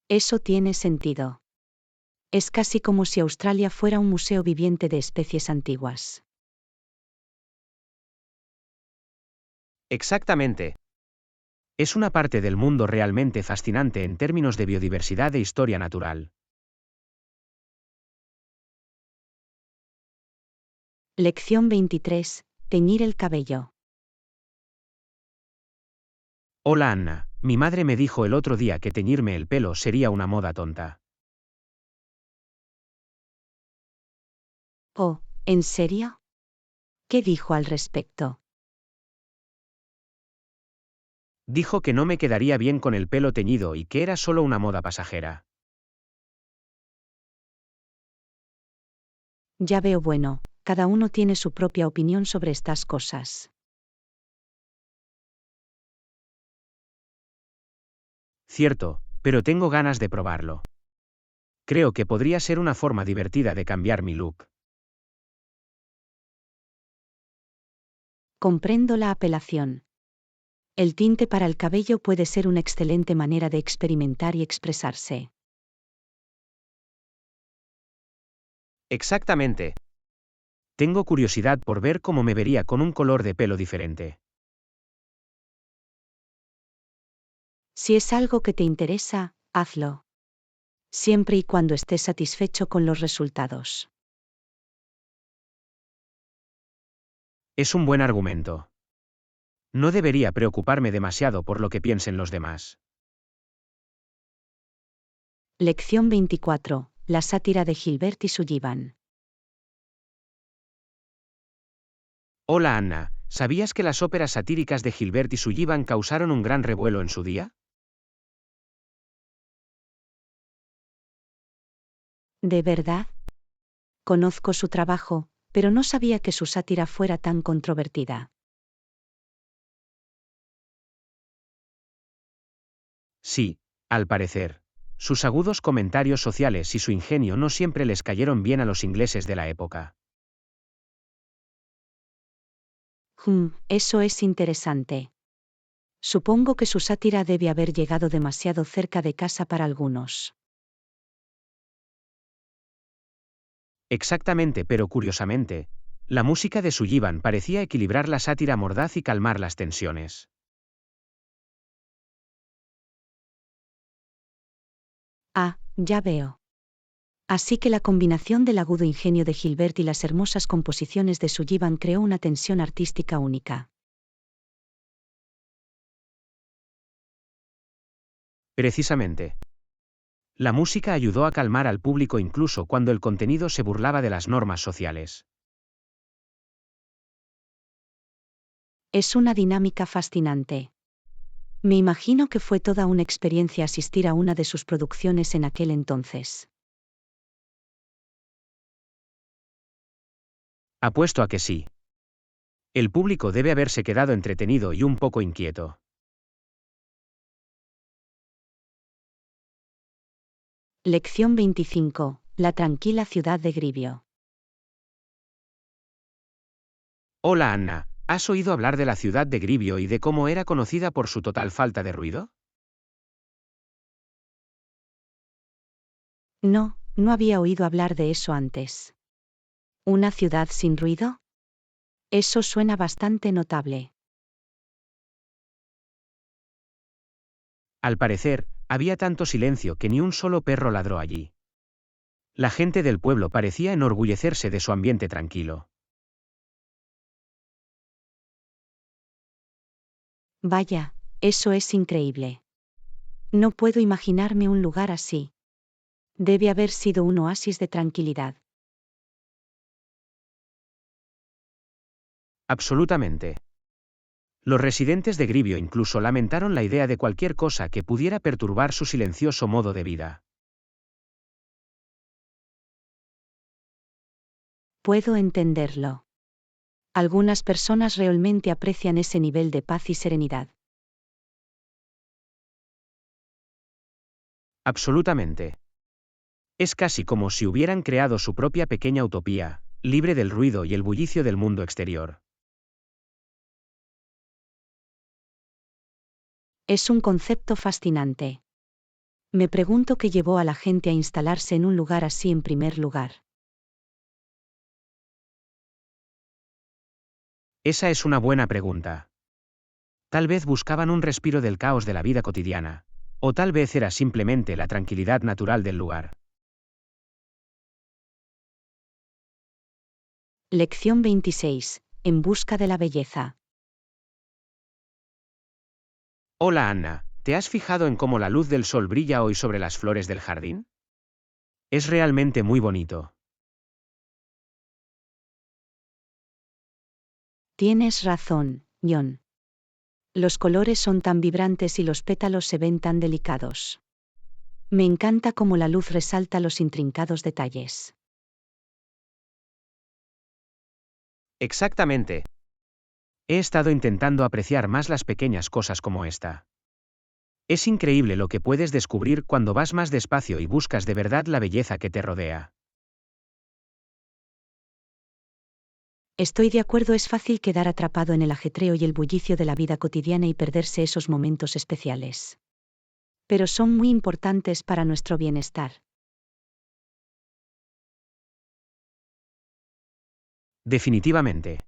Eso tiene sentido. Es casi como si Australia fuera un museo viviente de especies antiguas. Exactamente. Es una parte del mundo realmente fascinante en términos de biodiversidad e historia natural. Lección 23. Teñir el cabello. Hola Anna, mi madre me dijo el otro día que teñirme el pelo sería una moda tonta. Oh, ¿en serio? ¿Qué dijo al respecto? Dijo que no me quedaría bien con el pelo teñido y que era solo una moda pasajera. Ya veo, bueno, cada uno tiene su propia opinión sobre estas cosas. Cierto, pero tengo ganas de probarlo. Creo que podría ser una forma divertida de cambiar mi look. Comprendo la apelación. El tinte para el cabello puede ser una excelente manera de experimentar y expresarse. Exactamente. Tengo curiosidad por ver cómo me vería con un color de pelo diferente. Si es algo que te interesa, hazlo. Siempre y cuando estés satisfecho con los resultados. Es un buen argumento. No debería preocuparme demasiado por lo que piensen los demás. Lección 24. La sátira de Gilbert y Sullivan. Hola Anna, ¿sabías que las óperas satíricas de Gilbert y Sullivan causaron un gran revuelo en su día? ¿De verdad? Conozco su trabajo, pero no sabía que su sátira fuera tan controvertida. Sí, al parecer. Sus agudos comentarios sociales y su ingenio no siempre les cayeron bien a los ingleses de la época. Eso es interesante. Supongo que su sátira debe haber llegado demasiado cerca de casa para algunos. Exactamente, pero curiosamente, la música de Sullivan parecía equilibrar la sátira mordaz y calmar las tensiones. Ah, ya veo. Así que la combinación del agudo ingenio de Gilbert y las hermosas composiciones de Sullivan creó una tensión artística única. Precisamente. La música ayudó a calmar al público incluso cuando el contenido se burlaba de las normas sociales. Es una dinámica fascinante. Me imagino que fue toda una experiencia asistir a una de sus producciones en aquel entonces. Apuesto a que sí. El público debe haberse quedado entretenido y un poco inquieto. Lección 25. La tranquila ciudad de Grivio. Hola Anna, ¿has oído hablar de la ciudad de Grivio y de cómo era conocida por su total falta de ruido? No, no había oído hablar de eso antes. ¿Una ciudad sin ruido? Eso suena bastante notable. Al parecer, había tanto silencio que ni un solo perro ladró allí. La gente del pueblo parecía enorgullecerse de su ambiente tranquilo. Vaya, eso es increíble. No puedo imaginarme un lugar así. Debe haber sido un oasis de tranquilidad. Absolutamente. Los residentes de Grivio incluso lamentaron la idea de cualquier cosa que pudiera perturbar su silencioso modo de vida. Puedo entenderlo. Algunas personas realmente aprecian ese nivel de paz y serenidad. Absolutamente. Es casi como si hubieran creado su propia pequeña utopía, libre del ruido y el bullicio del mundo exterior. Es un concepto fascinante. Me pregunto qué llevó a la gente a instalarse en un lugar así en primer lugar. Esa es una buena pregunta. Tal vez buscaban un respiro del caos de la vida cotidiana, o tal vez era simplemente la tranquilidad natural del lugar. Lección 26. En busca de la belleza. Hola Anna, ¿te has fijado en cómo la luz del sol brilla hoy sobre las flores del jardín? Es realmente muy bonito. Tienes razón, John. Los colores son tan vibrantes y los pétalos se ven tan delicados. Me encanta cómo la luz resalta los intrincados detalles. Exactamente. He estado intentando apreciar más las pequeñas cosas como esta. Es increíble lo que puedes descubrir cuando vas más despacio y buscas de verdad la belleza que te rodea. Estoy de acuerdo, es fácil quedar atrapado en el ajetreo y el bullicio de la vida cotidiana y perderse esos momentos especiales. Pero son muy importantes para nuestro bienestar. Definitivamente.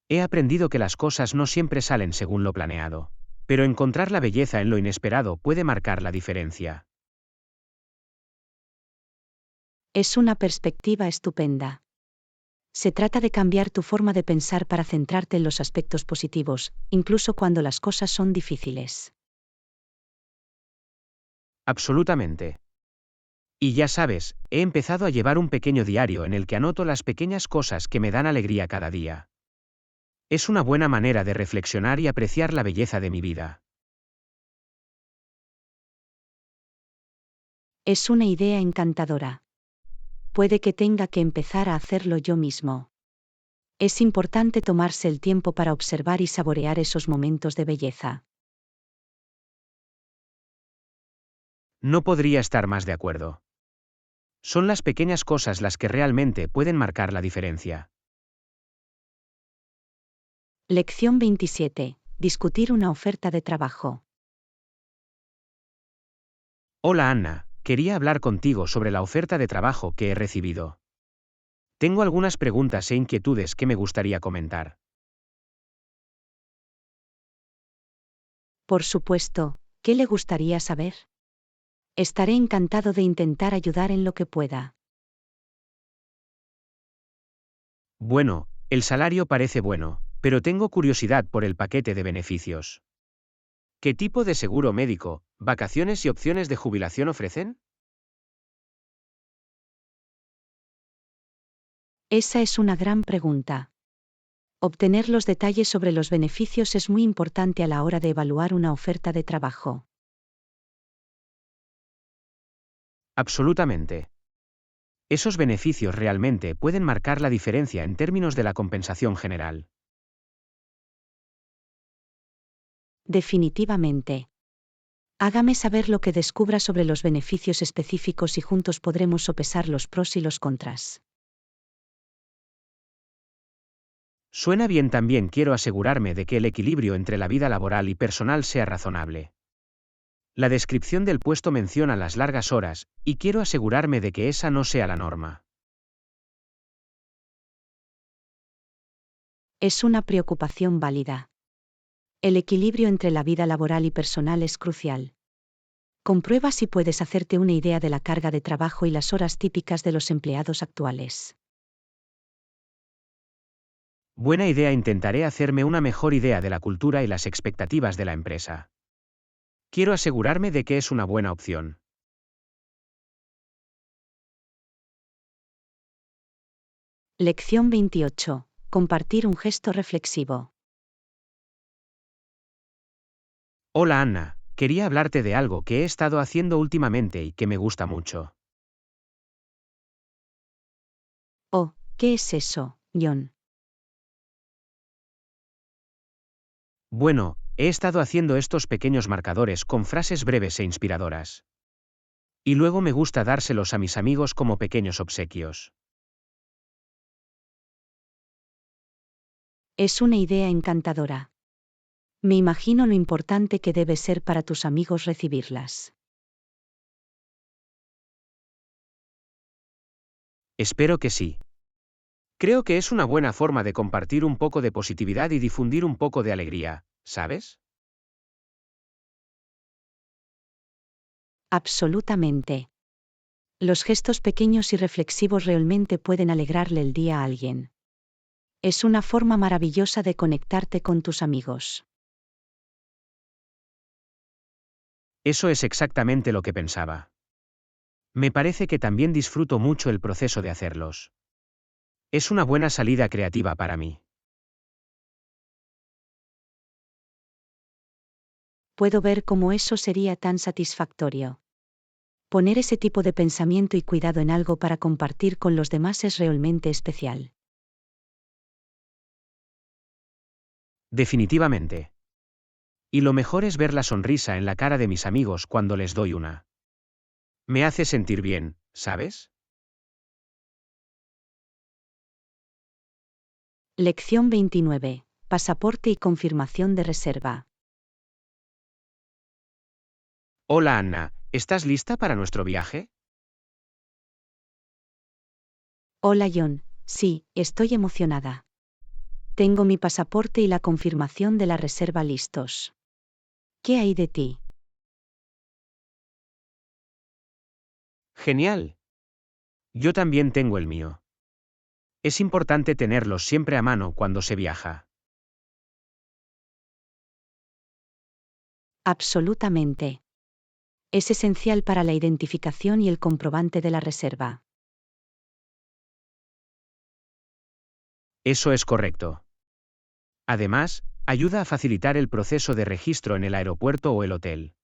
He aprendido que las cosas no siempre salen según lo planeado, pero encontrar la belleza en lo inesperado puede marcar la diferencia. Es una perspectiva estupenda. Se trata de cambiar tu forma de pensar para centrarte en los aspectos positivos, incluso cuando las cosas son difíciles. Absolutamente. Y ya sabes, he empezado a llevar un pequeño diario en el que anoto las pequeñas cosas que me dan alegría cada día. Es una buena manera de reflexionar y apreciar la belleza de mi vida. Es una idea encantadora. Puede que tenga que empezar a hacerlo yo mismo. Es importante tomarse el tiempo para observar y saborear esos momentos de belleza. No podría estar más de acuerdo. Son las pequeñas cosas las que realmente pueden marcar la diferencia. Lección 27. Discutir una oferta de trabajo. Hola Anna, quería hablar contigo sobre la oferta de trabajo que he recibido. Tengo algunas preguntas e inquietudes que me gustaría comentar. Por supuesto, ¿qué le gustaría saber? Estaré encantado de intentar ayudar en lo que pueda. Bueno, el salario parece bueno, pero tengo curiosidad por el paquete de beneficios. ¿Qué tipo de seguro médico, vacaciones y opciones de jubilación ofrecen? Esa es una gran pregunta. Obtener los detalles sobre los beneficios es muy importante a la hora de evaluar una oferta de trabajo. Absolutamente. Esos beneficios realmente pueden marcar la diferencia en términos de la compensación general. Definitivamente. Hágame saber lo que descubra sobre los beneficios específicos y juntos podremos sopesar los pros y los contras. Suena bien, también quiero asegurarme de que el equilibrio entre la vida laboral y personal sea razonable. La descripción del puesto menciona las largas horas, y quiero asegurarme de que esa no sea la norma. Es una preocupación válida. El equilibrio entre la vida laboral y personal es crucial. Comprueba si puedes hacerte una idea de la carga de trabajo y las horas típicas de los empleados actuales. Buena idea, intentaré hacerme una mejor idea de la cultura y las expectativas de la empresa. Quiero asegurarme de que es una buena opción. Lección 28. Compartir un gesto reflexivo. Hola Anna, quería hablarte de algo que he estado haciendo últimamente y que me gusta mucho. Oh, ¿qué es eso, John? Bueno, he estado haciendo estos pequeños marcadores con frases breves e inspiradoras. Y luego me gusta dárselos a mis amigos como pequeños obsequios. Es una idea encantadora. Me imagino lo importante que debe ser para tus amigos recibirlas. Espero que sí. Creo que es una buena forma de compartir un poco de positividad y difundir un poco de alegría, ¿sabes? Absolutamente. Los gestos pequeños y reflexivos realmente pueden alegrarle el día a alguien. Es una forma maravillosa de conectarte con tus amigos. Eso es exactamente lo que pensaba. Me parece que también disfruto mucho el proceso de hacerlos. Es una buena salida creativa para mí. Puedo ver cómo eso sería tan satisfactorio. Poner ese tipo de pensamiento y cuidado en algo para compartir con los demás es realmente especial. Definitivamente. Y lo mejor es ver la sonrisa en la cara de mis amigos cuando les doy una. Me hace sentir bien, ¿sabes? Lección 29. Pasaporte y confirmación de reserva. Hola Anna, ¿estás lista para nuestro viaje? Hola John, sí, estoy emocionada. Tengo mi pasaporte y la confirmación de la reserva listos. ¿Qué hay de ti? Genial. Yo también tengo el mío. Es importante tenerlos siempre a mano cuando se viaja. Absolutamente. Es esencial para la identificación y el comprobante de la reserva. Eso es correcto. Además, ayuda a facilitar el proceso de registro en el aeropuerto o el hotel.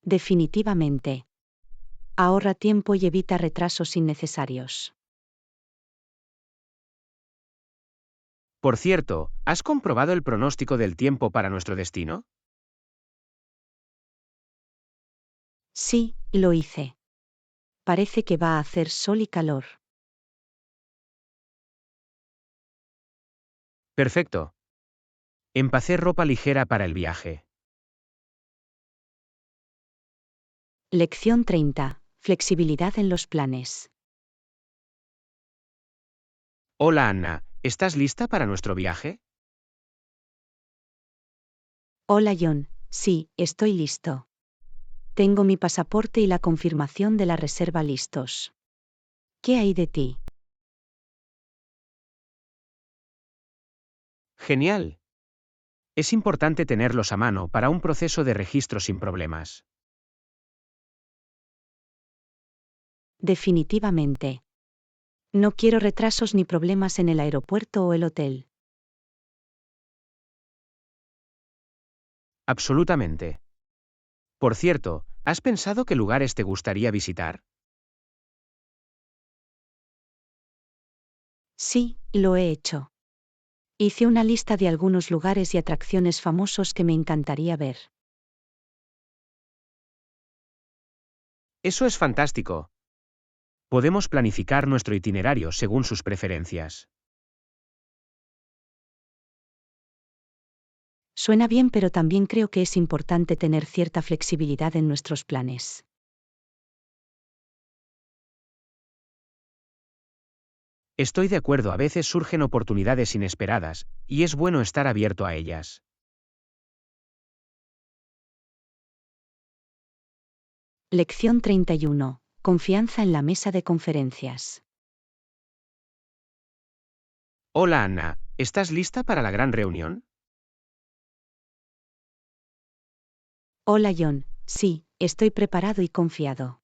Definitivamente. Ahorra tiempo y evita retrasos innecesarios. Por cierto, ¿has comprobado el pronóstico del tiempo para nuestro destino? Sí, lo hice. Parece que va a hacer sol y calor. Perfecto. Empacé ropa ligera para el viaje. Lección 30. Flexibilidad en los planes. Hola Anna, ¿estás lista para nuestro viaje? Hola John, sí, estoy listo. Tengo mi pasaporte y la confirmación de la reserva listos. ¿Qué hay de ti? Genial. Es importante tenerlos a mano para un proceso de registro sin problemas. Definitivamente. No quiero retrasos ni problemas en el aeropuerto o el hotel. Absolutamente. Por cierto, ¿has pensado qué lugares te gustaría visitar? Sí, lo he hecho. Hice una lista de algunos lugares y atracciones famosos que me encantaría ver. Eso es fantástico. Podemos planificar nuestro itinerario según sus preferencias. Suena bien, pero también creo que es importante tener cierta flexibilidad en nuestros planes. Estoy de acuerdo, a veces surgen oportunidades inesperadas, y es bueno estar abierto a ellas. Lección 31. Confianza en la mesa de conferencias. Hola Anna, ¿estás lista para la gran reunión? Hola John, sí, estoy preparado y confiado.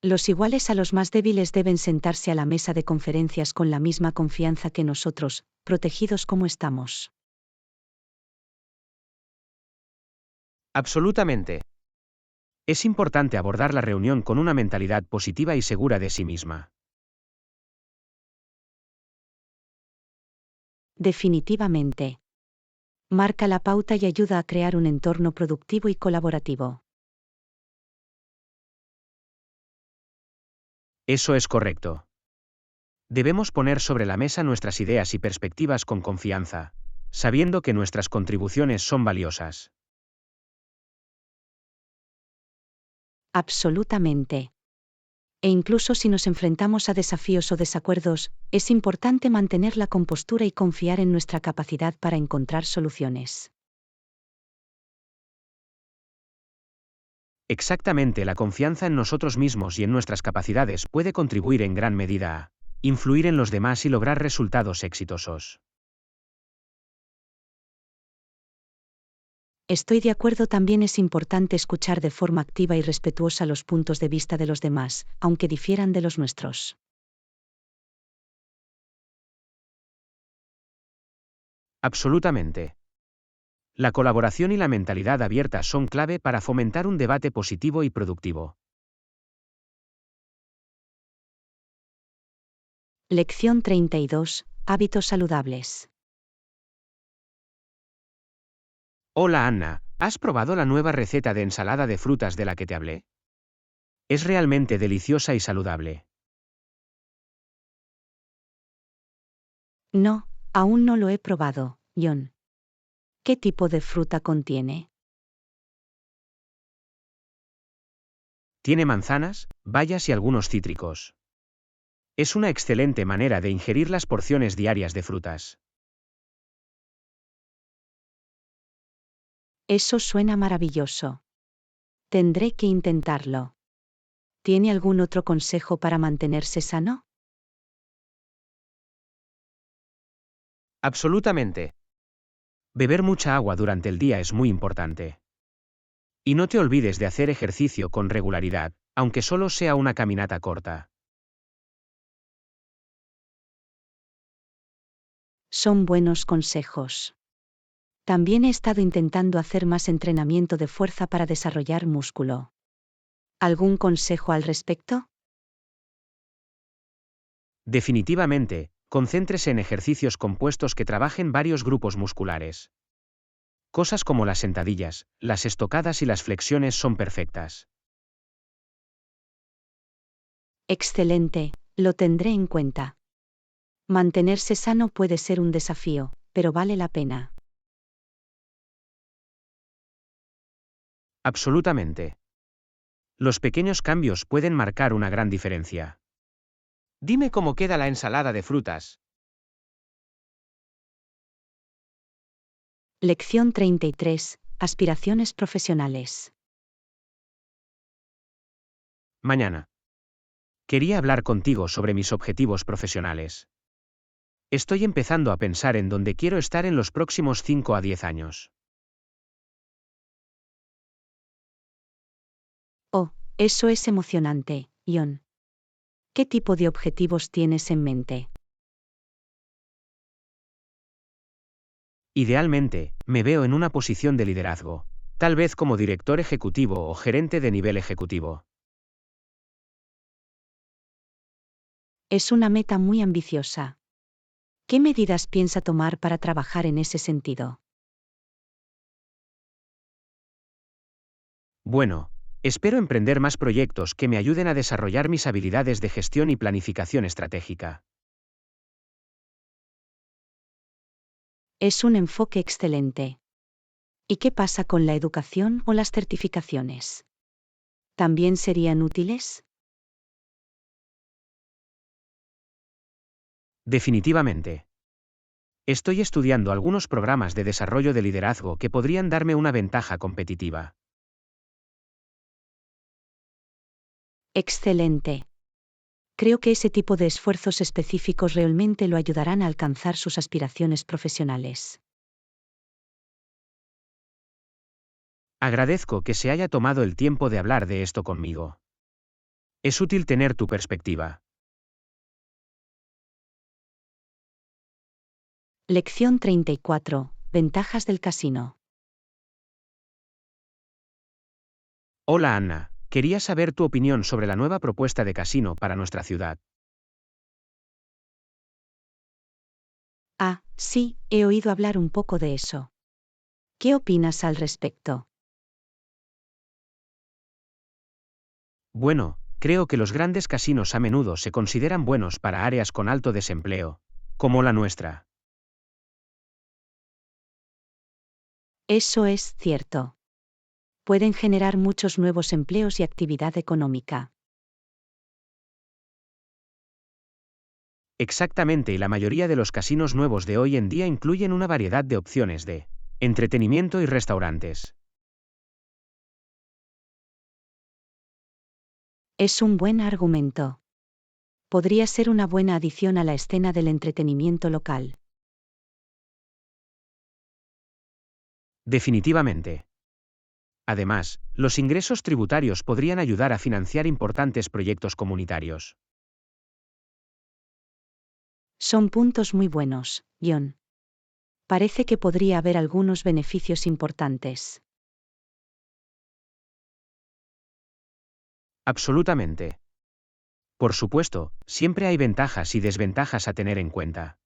Los iguales a los más débiles deben sentarse a la mesa de conferencias con la misma confianza que nosotros, protegidos como estamos. Absolutamente. Es importante abordar la reunión con una mentalidad positiva y segura de sí misma. Definitivamente. Marca la pauta y ayuda a crear un entorno productivo y colaborativo. Eso es correcto. Debemos poner sobre la mesa nuestras ideas y perspectivas con confianza, sabiendo que nuestras contribuciones son valiosas. Absolutamente. E incluso si nos enfrentamos a desafíos o desacuerdos, es importante mantener la compostura y confiar en nuestra capacidad para encontrar soluciones. Exactamente, la confianza en nosotros mismos y en nuestras capacidades puede contribuir en gran medida a influir en los demás y lograr resultados exitosos. Estoy de acuerdo, también es importante escuchar de forma activa y respetuosa los puntos de vista de los demás, aunque difieran de los nuestros. Absolutamente. La colaboración y la mentalidad abierta son clave para fomentar un debate positivo y productivo. Lección 32. Hábitos saludables. Hola Anna, ¿has probado la nueva receta de ensalada de frutas de la que te hablé? Es realmente deliciosa y saludable. No, aún no lo he probado, John. ¿Qué tipo de fruta contiene? Tiene manzanas, bayas y algunos cítricos. Es una excelente manera de ingerir las porciones diarias de frutas. Eso suena maravilloso. Tendré que intentarlo. ¿Tiene algún otro consejo para mantenerse sano? Absolutamente. Beber mucha agua durante el día es muy importante. Y no te olvides de hacer ejercicio con regularidad, aunque solo sea una caminata corta. Son buenos consejos. También he estado intentando hacer más entrenamiento de fuerza para desarrollar músculo. ¿Algún consejo al respecto? Definitivamente, concéntrese en ejercicios compuestos que trabajen varios grupos musculares. Cosas como las sentadillas, las estocadas y las flexiones son perfectas. Excelente, lo tendré en cuenta. Mantenerse sano puede ser un desafío, pero vale la pena. Absolutamente. Los pequeños cambios pueden marcar una gran diferencia. Dime cómo queda la ensalada de frutas. Lección 33. Aspiraciones profesionales. Mañana. Quería hablar contigo sobre mis objetivos profesionales. Estoy empezando a pensar en dónde quiero estar en los próximos 5 a 10 años. Oh, eso es emocionante, Ion. ¿Qué tipo de objetivos tienes en mente? Idealmente, me veo en una posición de liderazgo, tal vez como director ejecutivo o gerente de nivel ejecutivo. Es una meta muy ambiciosa. ¿Qué medidas piensa tomar para trabajar en ese sentido? Bueno, espero emprender más proyectos que me ayuden a desarrollar mis habilidades de gestión y planificación estratégica. Es un enfoque excelente. ¿Y qué pasa con la educación o las certificaciones? ¿También serían útiles? Definitivamente. Estoy estudiando algunos programas de desarrollo de liderazgo que podrían darme una ventaja competitiva. Excelente. Creo que ese tipo de esfuerzos específicos realmente lo ayudarán a alcanzar sus aspiraciones profesionales. Agradezco que se haya tomado el tiempo de hablar de esto conmigo. Es útil tener tu perspectiva. Lección 34. Ventajas del casino. Hola Anna, quería saber tu opinión sobre la nueva propuesta de casino para nuestra ciudad. Ah, sí, he oído hablar un poco de eso. ¿Qué opinas al respecto? Bueno, creo que los grandes casinos a menudo se consideran buenos para áreas con alto desempleo, como la nuestra. Eso es cierto. Pueden generar muchos nuevos empleos y actividad económica. Exactamente, y la mayoría de los casinos nuevos de hoy en día incluyen una variedad de opciones de entretenimiento y restaurantes. Es un buen argumento. Podría ser una buena adición a la escena del entretenimiento local. Definitivamente. Además, los ingresos tributarios podrían ayudar a financiar importantes proyectos comunitarios. Son puntos muy buenos, John. Parece que podría haber algunos beneficios importantes. Absolutamente. Por supuesto, siempre hay ventajas y desventajas a tener en cuenta.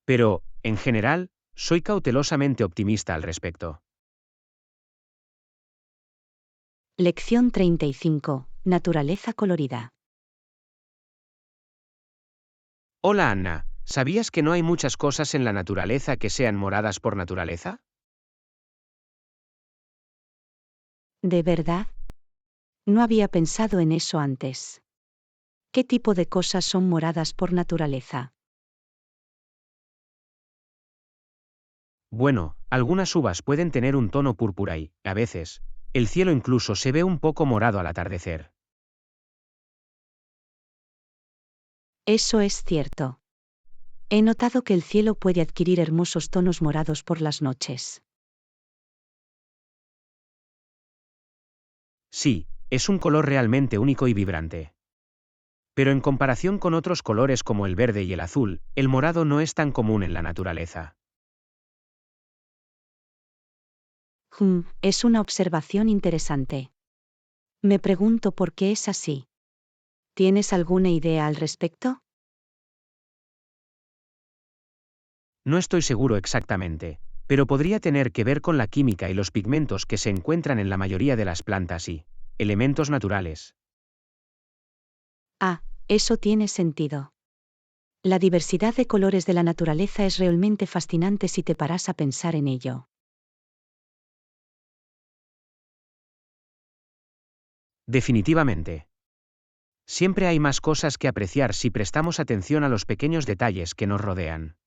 Pero, en general, soy cautelosamente optimista al respecto. Lección 35. Naturaleza colorida. Hola Anna, ¿sabías que no hay muchas cosas en la naturaleza que sean moradas por naturaleza? ¿De verdad? No había pensado en eso antes. ¿Qué tipo de cosas son moradas por naturaleza? Bueno, algunas uvas pueden tener un tono púrpura y, a veces, el cielo incluso se ve un poco morado al atardecer. Eso es cierto. He notado que el cielo puede adquirir hermosos tonos morados por las noches. Sí, es un color realmente único y vibrante. Pero en comparación con otros colores como el verde y el azul, el morado no es tan común en la naturaleza. Es una observación interesante. Me pregunto por qué es así. ¿Tienes alguna idea al respecto? No estoy seguro exactamente, pero podría tener que ver con la química y los pigmentos que se encuentran en la mayoría de las plantas y elementos naturales. Ah, eso tiene sentido. La diversidad de colores de la naturaleza es realmente fascinante si te paras a pensar en ello. Definitivamente. Siempre hay más cosas que apreciar si prestamos atención a los pequeños detalles que nos rodean.